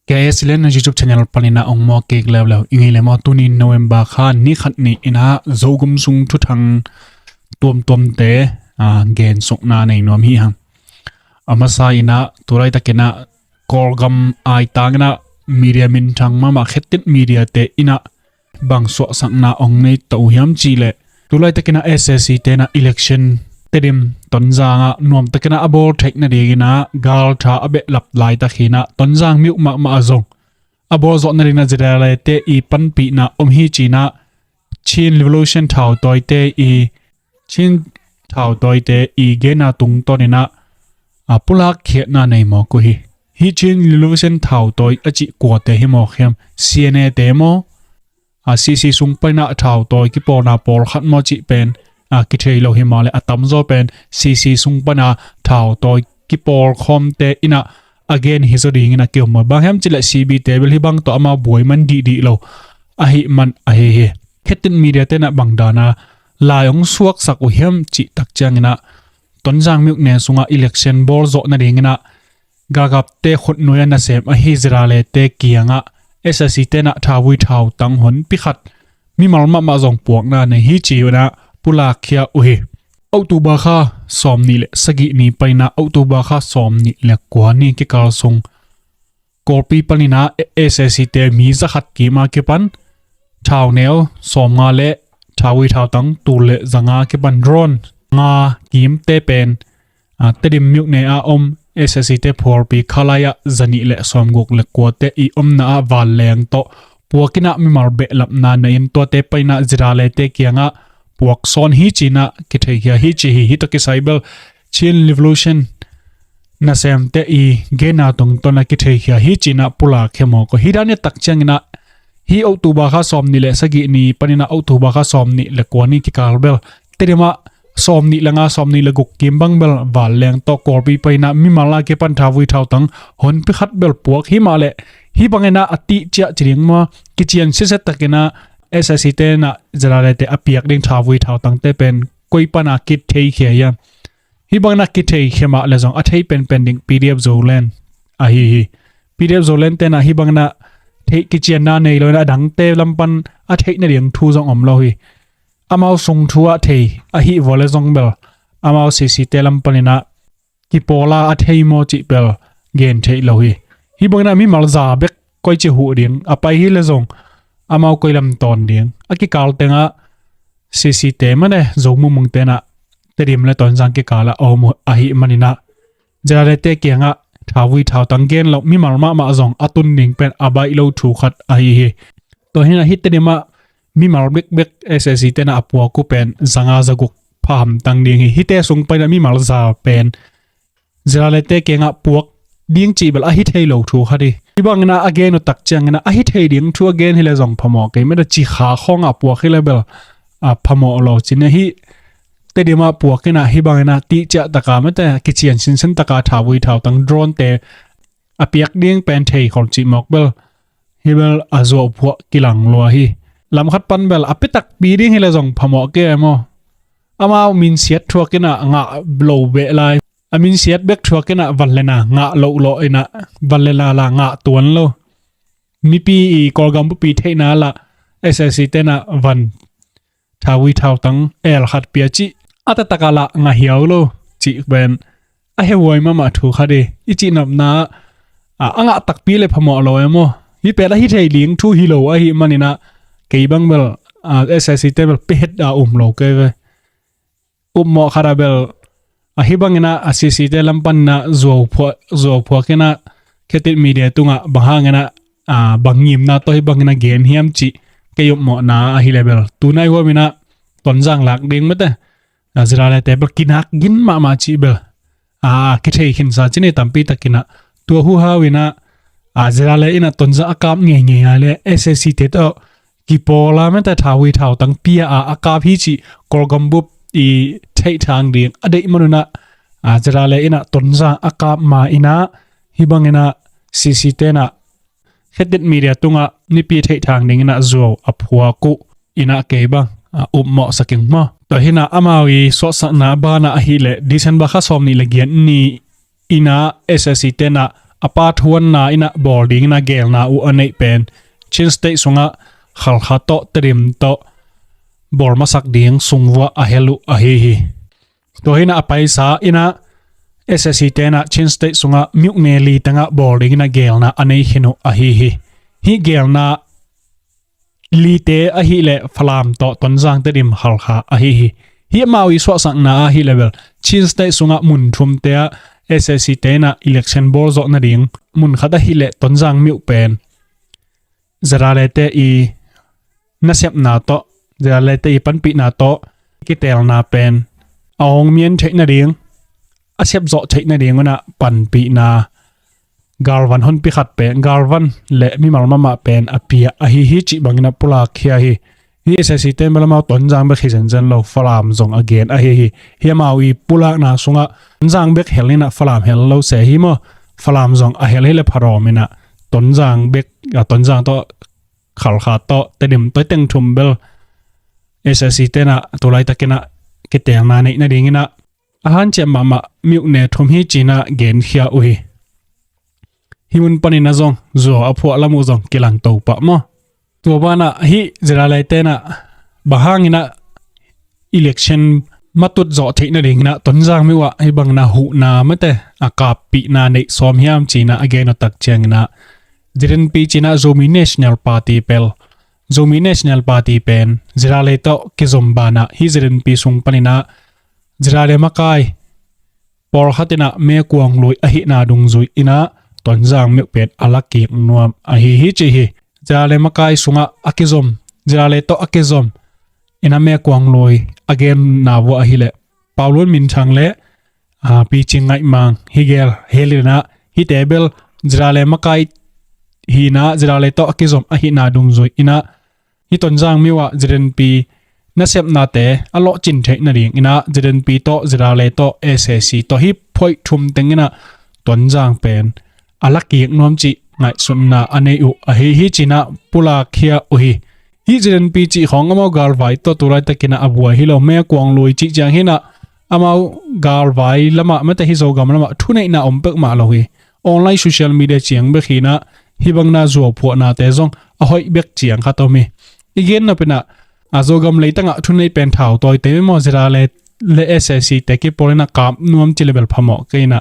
kslianchannel YouTube channel panina ongmo kek lew ingi lemo tunin November kha ni khatni ina zogamthuthang tom te gen sokna nei nom hi hang amasa ina turai takena kolgam ai tangna media min thangma ma khetit media te ina bangso sangna ongnei to hiam chile tulai takena SAC te na election tedim tonjanga nom takena abol thekna degina gal tha abe lap lai ta khina tonjang miuk ma azong abol zo narina ZRA te I panpi na hi china chin revolution thau toi te I chin thau toi te I gena tung tonina apulak khena nei mo ko hi chin revolution thau toi achi ko te hi mo khem CNA te mo CC sung paina thau toi ki pona por khat mo chi pen ki thei lo himale atam zo pen CC sung pana thau toi ki por khom te ina again history ina ke mo bang hem chila CB table hi bang to ama boy man di lo ahi man ahe he khetin media te na bangdana layong suak sak u hem chi tak changina tonjang myuk ne sunga election board zo na ringina gagap te khut noya na sem ahi zirale te kianga SAC te na thawi thau tang hon pi khat mi malma ma zong puak na ne hi chiuna pula khia uhe October kha somni le sagi ni paina October kha somni le kwani ki kal sung korpi panina SAC te mi za khat ki ma ke pan thau neo somnga le thawi thau tang tu le zanga ke pan drone nga kim te pen tedim myuk ne a SAC te phor pi khalaya zani le somgok le kote I na wal leng to puakina mi marbe lapna na in to te paina zirale te kianga puak son hi china ki thei hi chi hi to ki cyber chin revolution na sem te I gena tung to na ki thei hi china pula khemo ko hirane tak changina hi October kha somni le sagi ni panina October kha somni le kwani ki kalbel terima somni langa somni le guk kimbang bel wal leng to korbi paina mi mala ke pan thawi thau tang hon pi khat bel puak hi male hi bangena ati cha chiring ma kichian se se takena SAC te na ZRA te apiak ding thawi thau tang te pen koi pana kit thei khia ya hi bangna kit thei khema le jong athei pen pending PDF Zoland hi PDF Zoland te na hi bangna thei kichian na nei lo na dang te lampan athei na riang thu jong om lo hi amao sung thua thei hi vole jong bel amao CC te lampanina ki pola athei mo chi bel gen thei lo hi bangna mi malza bek koi chi hu ding apai hi le jong amao koi lam ton ding aki kal tenga CC te mane zomu mung te na terim le ton jang ki kala omu ahi manina jara te kianga thawi thau tang gen lo mi malma ma jong atun ning pen abai lo thu khat ahi hi to hina hit te ma mi mal bek SAC te na apua ku pen zanga zaguk pham tang ding hi te sung pai na mi mal za pen jara te kianga puak ding chi bel ahi thei lo thu khadi ibangna again no tak changna ahi thei ding thu again hile jong phamo ke me da chi kha khong a puak hi level phamo lo chine hi te dima puak na hi bangna ti cha taka mate kichian sin taka thawi thau tang drone te apiak ding pen thei khon chi mok bel hi bel azo puak kilang lo hi lam khat pan bel apitak bi ding hile jong phamo ke mo ama min siat thuakina nga blow be lai amin siat bek thuakena wallena nga lo ina wallela la nga tuan lo mi pi kolgam pi theina la SAC tena van thawi thau tang el khat pia chi ata takala nga hiaw lo chi ben a he woi ma thu khade ichi nap na anga tak pi le phamo lo emo hi pe la hi thei ling thu hi lo a hi manina keibang bel SAC table pe het da lo ke mo kharabel ahibangena ACC te lampan na zo pho kena khetit media tunga bahangena bangim na to hibangena gen hiam chi keyum mo na hi level tunai ho mina tonjang lak ding mate ZRA te bel kinak gin ma chi bel ke thei khin sa chine tampi takina tu hu ha wina ZRA ina tonja akap nge ale SAC te to ki pola mate thawi thau tang pia akap hi chi kolgambub I thei thang ding adei manuna ZRA ina tonja akap ma ina hibangena CC te na khetit media tunga nipi thei thang ding ina zo aphua ku ina kebang mo saking ma to hina amawi so sa na bana hi le December kha somni le gian ni ina SAC te na apa thuan na ina boarding na gel na u anei pen chin state sunga khal kha to trim to bor masak ding sungwa a helu a hi to hina apai sa ina SAC tena chin state sunga myuk ne li tanga boarding na gel na anei hinu a hi gel na li te a hi le phalam to tonjang te dim hal kha a hi mawi swa sang na a hi level chin state sunga mun thum te SAC tena election board zo na ding mun khada hi le tonjang myuk pen ZRA le te I nasep na to ZRA le te I panpi na to ki tel na pen aong mien thei na ding asep zo thei na ding na panpi na galvan hon pi khat pen galvan le mi mal mama pen apia a hi chi bangina pula khia hi SAC ten balama tonjang be khisen jan lo falam zong again a hi mawi pula na sunga tonjang bek helina falam hel lo se hi mo falam zong a hel hele pharomina tonjang bek tonjang to khal kha to tedim toy teng thum bel SAC tena tolai takena kitel na nei na dingina ahan che mama miuk ne thum hi china gen khia uhi himun panina zong zo apho lamu zong kilang to pa mo to bana hi ZRA le tena bahangina election matut zo theina ringna tonjang miwa hi bangna hu na mate akap pi na nei som hiam china again tak changna dirin pi china zomi national party pel zomi national party pen ZRA le to kizom bana hi dirin pi sung panina ZRA le makai por hatina me kuang loi a hi na dung zui ina tonjang mi pet alaki nuam a hi chi hi ZRA le makai sunga akizom ZRA le to akizom ina me kuang loi again na wo a hi le paulun min thang le pi chingai mang higel helina hi table ZRA le makai hi na ZRA le to akizom a hi na dung zui ina hi tonjang miwa ziren pi na sep na te alo chin thei na ring ina ziren pi to ZRA le to SAC to hi phoi thum tengina tonjang pen alaki nom chi ngai sunna anei u a hi china pula khia u hi ziren pi chi khong amau gal vai to turai takina abua hi lo me kwang loi chi chang hina amau gal vai lama mate hi zogam lama thunei na ompek ma lo hi online social media chiang be khina hi bangna zo pho na te zong a hoi bek chiang kha to mi igen na pena azogam leitanga thunei pen thau toy te mo ZRA le SAC te ki porina kam nuam chi level phamo keina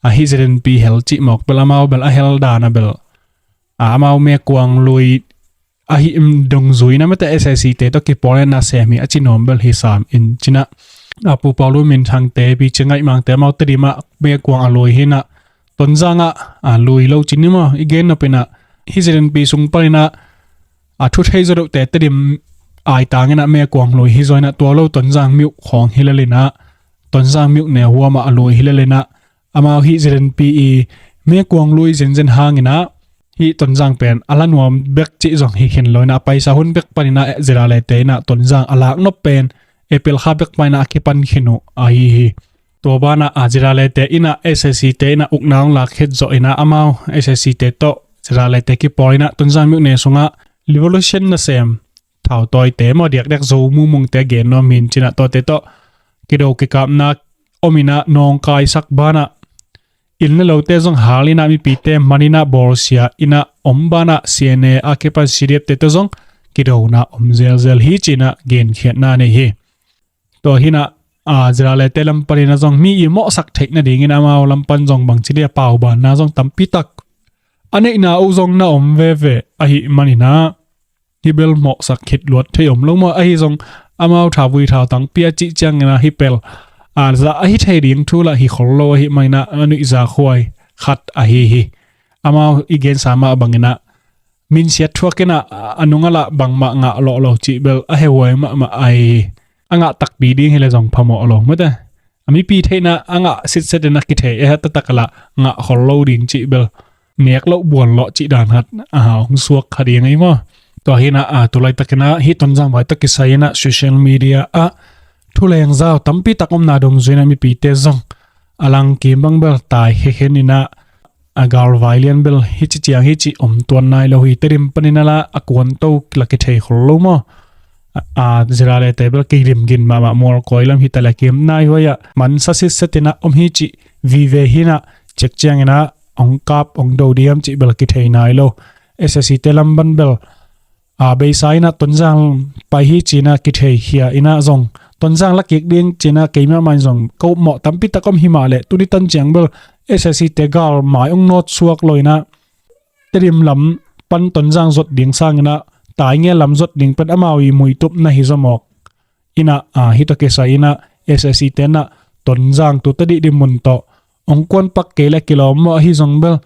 a hi ziren pi hel chi mok belamau bel a hel dana bel amau me kwang lui a hi dong zuina mate SAC te to ki porina semi a chinom bel hi sam in china apu paulu min thang te bi chingai mang te mau te dima me kwang aloi hina tonjanga a lui lo chinima igen na pena hi ziren pi sung parina a thu thei zo te tedim ai tangena me kwang loi hi zoina to lo tonjang miu khong hilalina tonjang miu ne huama aloi hilalina ama hi ziren pi me kwang loi zen hangina hi tonjang pen alanuam bek chi zong hi hin loina paisa hun bek panina ZRA le te na tonjang alak no pen epil kha bek paina ki pan khinu ai hi to bana ZRA le te ina SAC te na uknaung la khet zo ina amao SAC te to ZRA le te ki poina tonjang miu ne sunga revolution na sem thau toy te mo diak dek zo mu mung te gen no min china to te to kido ki kam na omina nong kai sak bana ilna lo te zong halina mi pi te manina borsia ina ombana CNA akepan sirip te to zong kido na omzel hi china gen khiat na ne hi to hina ZRA le telam parina zong mi i mo sak thek na ding ina ma lampan zong bang chilia pau ba na zong tampi tak ane na u zong na om ve a hi manina hibel mo sak khit luat theyom longma a hi zong amau thawi thau tang pia chi chang na hi pel za a hi thei ding thula hi khorlo hi maina anu iza khoi khat a hi amau igen sama bangina min sia thuakena anungala bangma nga lo chi bel a he wai ma ai anga tak bi ding hele zong phamo along mata ami pi theina anga sit set na ki the e ta takala nga khorlo ding chi bel nek lo buan lo chi dan hat hong suak khadi ngai mo to hina tulai takena hi tonjang vai to kisaina social media thuleng zau tampi takom na dong zuina mi pi te zong alang ki bangbel tai henina agar violin bel hi chi chiang hi chi om ton nai lo hi terim paninala akon to klaki thei kholo mo ZRA le table ki rim gin ma mor koilam hi talakim nai hoya man sa sis setina om hi chi vive hina chek chiang ina ong kap ong do diam chi bel ki thei nai lo SAC te lamban bel be sai na tonjang pai hi china ki thei hia ina zong tonjang la kek ding china keima man zong ko mo tampi takom himale tuni tan chang bel SAC te gal mai ong not suak loina terim lam pan tonjang zot ding sangna tai nge lam zot ding pan amawi mui tup na hi zamok ina hi to ke sa ina SAC te na tonjang tu tadi di mun to ong kon pak ke le kilom hi zong bel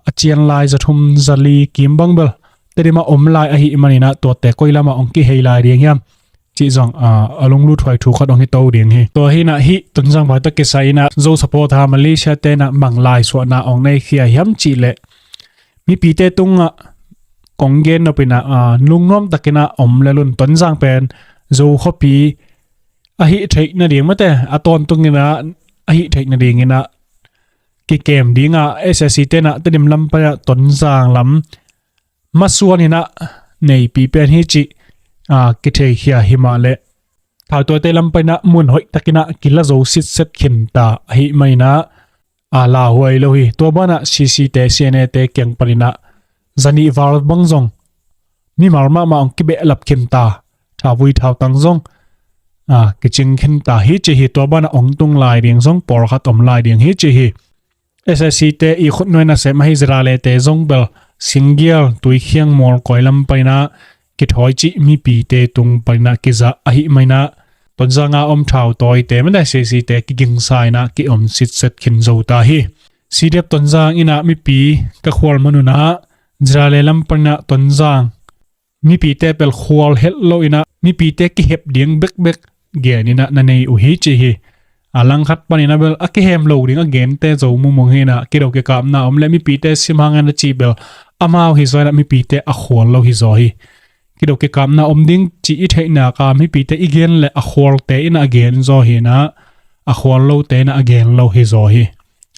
achian lai zathum zali kimbang bel terima om lai a hi manina to te koilama ong ki hei lai riang yam chi zong along lu thwai thu khat ong hi to ding hi to hi na hi tonjang ba ta ke sa ina zo support ha Malaysia te na mang lai so na ong nei khia hiam chi le mi pi te tunga konggen no pina lungnom takina om lelun tonjang pen zo khopi a hi thei na ding mate aton tungina a hi thei na ding ina ki kem dinga SAC te na tedim lam pa tonjang lam masuan ina nei pi pen hi chi ki thei hia himale thau to te lam pa na mun hoi takina kila zo sit set khin ta hi maina la huai lo hi to bana CC te CNA te kyang palina zani war bangjong mi marma ma ong kibe lap khin ta thavui thau tang jong kiching khin ta hi chi hi to bana ong tung lai ding jong por khat om lai ding hi chi hi SAC te i khut noina se ma hi ZRA te jong bel singial tui khiang mol koilam paina ki thoi chi mi pi te tung paina ki za a hi maina tonjanga om thau toi te ma SAC te ki ging sai na ki om sit set khin zo ta hi sidep tonjang ina mi pi ka khwal manuna ZRA lam paina tonjang mi pi te pel khwal hello ina mi pi te ki hep ding bek bek gen ina na nei u hi chi hi alang khat panina bel aki hem lo ding again te zo mu mong hena ki ro ke kam na om le mi pi te simhang na chi bel amao hi zoina mi pi te a khol lo hi zo hi ki ro ke kam na om ding chi i thei na ka mi pi te again le a khol te in again zo hi na a khol lo te na again lo hi zo hi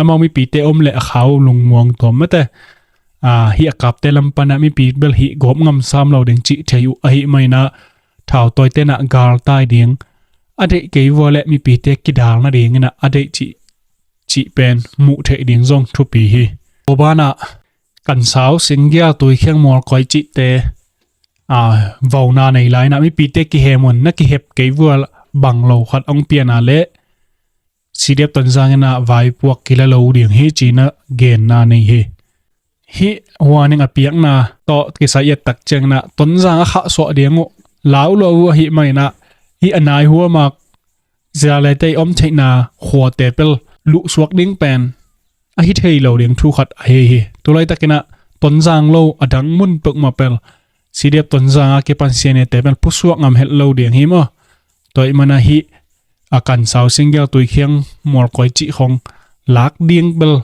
amao mi pi te om le a khaw lung muang tom mate hi akap te lam pana mi pi bel hi gop ngam sam lo ding chi theu a hi mai na thau toy te na gal tai ding ade ke wole mi pi te ki dal na ding na ade chi pen mu the ding zong thu pi hi obana kan saw singya tui kheng mor koi chi te vauna nei lai na mi pi te ki hemon na ki hep ke wol bang lo khat ong piana le sidep tonjang na vai puak kila lo ding hi chi na gen na nei hi warning apiak na to ki sa yet tak cheng na tonjang kha so dingu lau lo hi mai na hi anai huwa mak ZRA te om theina khwa te pel lu suak ding pen a hi thei lo ding thu khat he hi tulai takina tonjang lo adang mun pek ma pel sidep tonjang a ke pan siane te pel pusuak ngam hel lo ding hi mo toy mana hi akan saw single tui khiang mor koi chi khong lak ding bel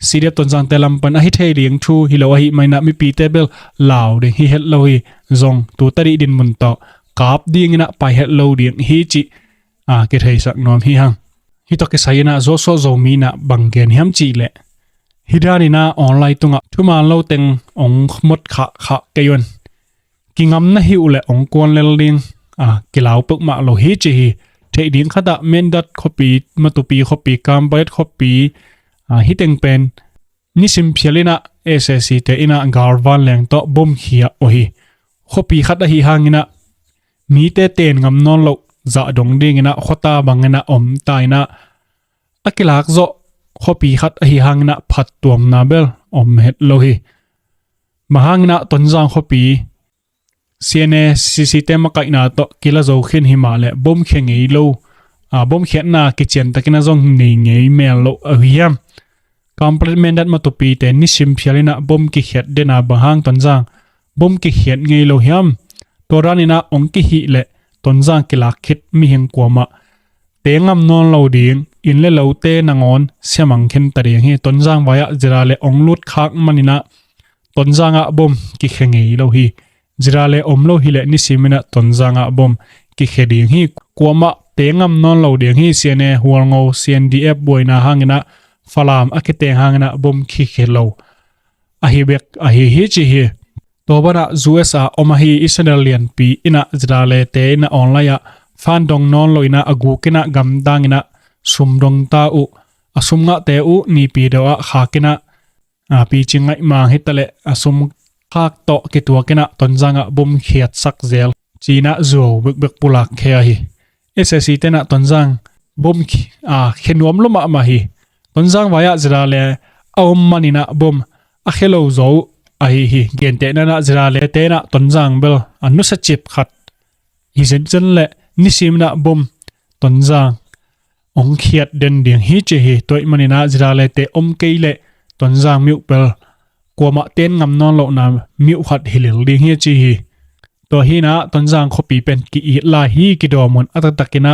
sidep tonjang te lam pan a hi thei ding thu hi lo hi maina mi pi te bel law ding hi hel lo hi zong tu tari din mun to kap ding ina pai het lo ding hi chi ke thei sak nom hi hang hi to ke saina zo so zomi na bangen hiam chi le hidani na online tunga thuma lo teng ong mot kha keyon kingam na hi ule ong kon lel ding kilau puk ma lo hi chi hi thei ding khada men dot copy matupi copy kam bait copy hi teng pen ni sim phialina SAC te ina galvan leng to bom khia o hi copy khada hi hangina mi te ten ngam non lo za dong ding ina khota bangena om taina akilak zo copy khat hi hangna phat tuam na bel om het lo hi mahangna tonjang copy CNA system ka ina to kila zo khin himale bom khengei lo bom khet na kitchen takina zong nei ngei mel lo ahiam complement dat matopi te ni sim phialina bom ki khet dena bahang tonjang bom ki khet ngei lo hiam toranina ong ki hi le tonjang ki lak khit mi heng kwama tengam non lo ding in le lo te nangon semang khen tari hi tonjang waya ZRA le ong lut khak manina tonjanga bom ki khengei lo hi ZRA le om lo hi le ni simina tonjanga bom ki kheding hi kwama tengam non lo ding hi CNA hualngo CNDF boina hangina falam akete hangina bom ki khelo ahibek hi chi hi tobana USA omahi Israelian pi ina ZRA te na online fan dong non lo ina agu kina gamdang ina sumdong ta u asum nga te u ni pi dawa khakina pi chingai mang hitale asum khak to ki tua kina tonjanga bom khiat sak zel china zo bek pulak khea hi SAC tena tonjang bom khenuam loma ma hi tonjang waya zira le aum manina bom a khelo zo a hi gen te na zira le te na tonjang bel anu sa chip khat hi zen le nisim na bom tonjang ong khiat den ding hi che hi toy manina zira le te ke le tonjang miu pel kwama ten ngam non lo na miu khat hilil ding hi chi hi to hi na tonjang khopi pen ki I la hi ki do mon atatakina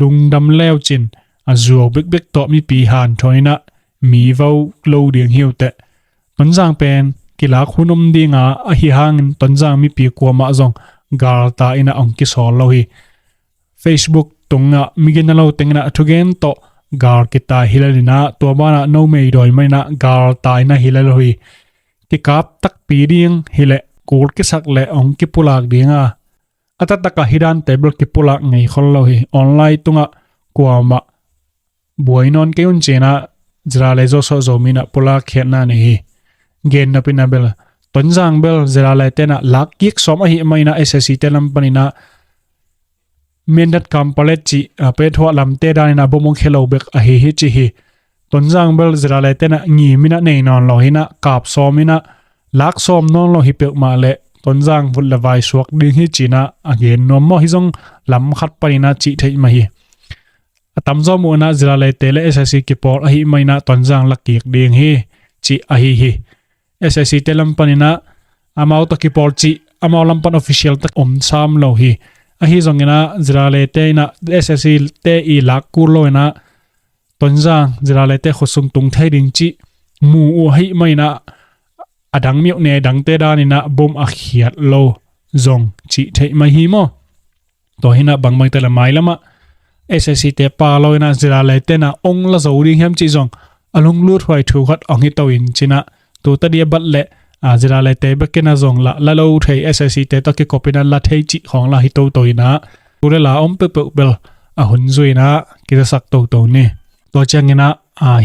dung dam lew chin azuo bek to mi pi han thoina mi vau lo ding hiu te tonjang pen kila khunom dinga a hi hang tonjang mi pi kwama zong gar ta ina ong ki sol lo hi Facebook tunga migena lo tengna thugen to gar kita hilalina to bana no mei doi maina gar ta ina hilal hi ki kap tak pi ding hile kul ki sak le ong ki pulak dinga atataka hidan table ki pulak ngei khollo hi online tunga kwama buainon ke un chena zra le zo so zomina pulak khena ne hi gen na pinabel tonjang bel zra le tena lak kik soma hi maina SSC telam panina mendat kampalet chi pe thwa lamte danina bomong khelo bek a hi chi hi tonjang bel zra le tena ngi mina nei non lo hina kap somina lak som non lo hi pe ma le tonjang vul lawai suak ding hi china again no mo hi jong lam khat panina chi thei ma hi atam zo mo na zra le tele SSC ki por a hi maina tonjang lakik ding hi chi a hi SSC telam panina amau to ki por chi amau lampan official tak sam lo hi a hi zongena zra le te na SSC te I lak kur lo na tonjang zra le te khosung tung thai ding chi mu u hi maina adang miu ne dang te da ni na bom a khiat lo zong chi thei mai hi mo to hina bangmang te la mai lama SSC te pa lo na zira le te na ong la zo ring hem chi zong alung lut hwai thu khat ong hi to in china to ta dia bat le zira le te bekena zong la lo thei SSC te to ki copy na la thei chi khong la hi to ina tu le la om pe bel a hun zui na ki da sak to ni to changena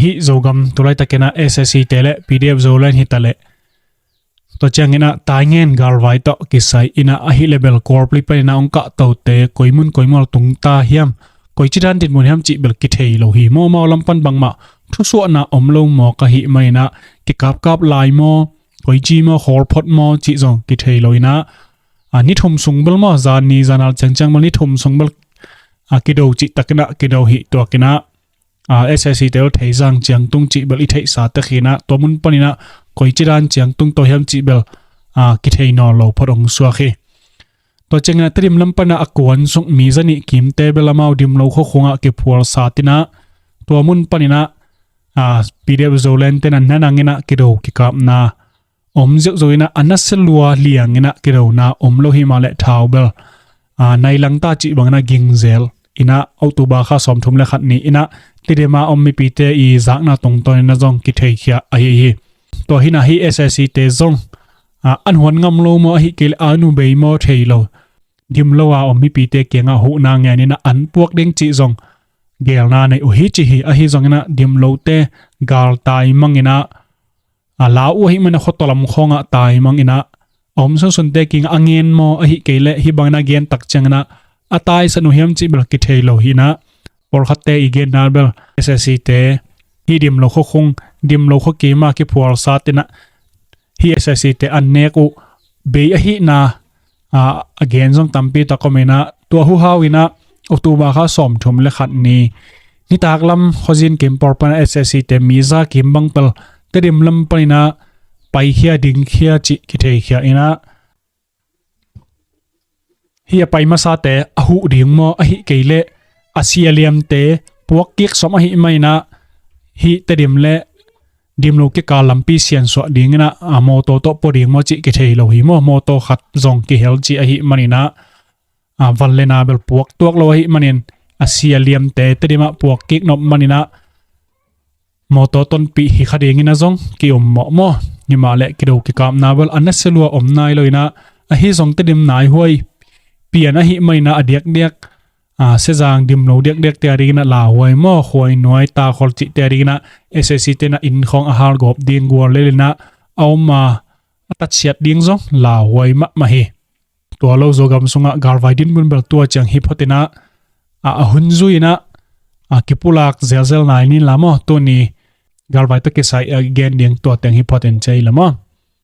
hi zogam tulai takena SSC te le PDF Zoland hi tale to changena taingen galwai to kisai ina a hi level core pli pa na ongka to te koimol tung ta hiam koi chidan tin mun hiam chi bel ki thei lo hi mo lampan bangma thu so na omlo mo ka hi mai na ki kap lai mo koi chi mo khor phot mo chi zong ki thei loina ani thum sung bel mo zan ni zanal changchang mal ni thum sung bel ki do chi takna ki do hi to kina SSC te thei jang chang tung chi bel I thei sa ta khina to mun panina koi chiran chang tung to hiam chi bel ki thei no lo phorong suwa khi to chengna trim lampana akwan sung mi zani kim te belamau dim lo kho khonga ke phur satina to mun panina PDF Zoland ten an nanangena kido ki kap na omjek zoina anaselua liangena kido na omlo himale thawbel nai langta chi bangna gingzel ina autoba kha somthum le khatni ina tidema ommi pite I zakna tongton na jong ki thei khia hi to hina hi SSC te zong an hon ngam lo mo hi kel anu be mo thei lo dim lo wa ommi pite kenga hu na nge ni na an puak ding chi zong gel na nei u hi chi hi a hi zong na dim lo te gal tai mangina la u hi mana khotolam khonga tai mangina om so sun te king angen mo a hi kele hi bangna gen tak changna atai sanu hiam chi bel ki thei lo hi na por khatte igen na bel SSC te hi dim lo kho khong dim lo kho ke ma ki phwal sa tina hi SSC te an ne ku be a hi na again jong tampi ta komena to hu hawina october kha som thum le khat ni taklam khojin kim porpan SSC te miza kim bangpal terim lam paina pai khia ding khia chi ki thei khia ina hi pai ma sa te ahu ding mo a hi keile asialiam te puak kik som a hi maina hi terim le dim lo ke ka lampi sian so ding na mo to po ding mo chi ki thei lo hi mo to khat zong ki hel chi a hi manina vanlena bel puak tuak lo hi manin asialiam te terima puak kik nop manina moto ton pi hi khadeng ina zong ki mo ni ma le ki do ki kam na bel anaselua nai loina a hi zong tedim nai hoi piana hi maina adiak se jang dim lo dek te ri na la hoi mo khoi noi ta khol chi te ri na SAC te na in khong a har gop ding gor le na auma ata chiat ding zong la hoi ma hi to lo zogam sunga garvaidin bun bel to chang hi photina a hunzuina kipulak zelzel nai ni lamo to ni galvai to ke sai again ding to teng hi photen chei lamo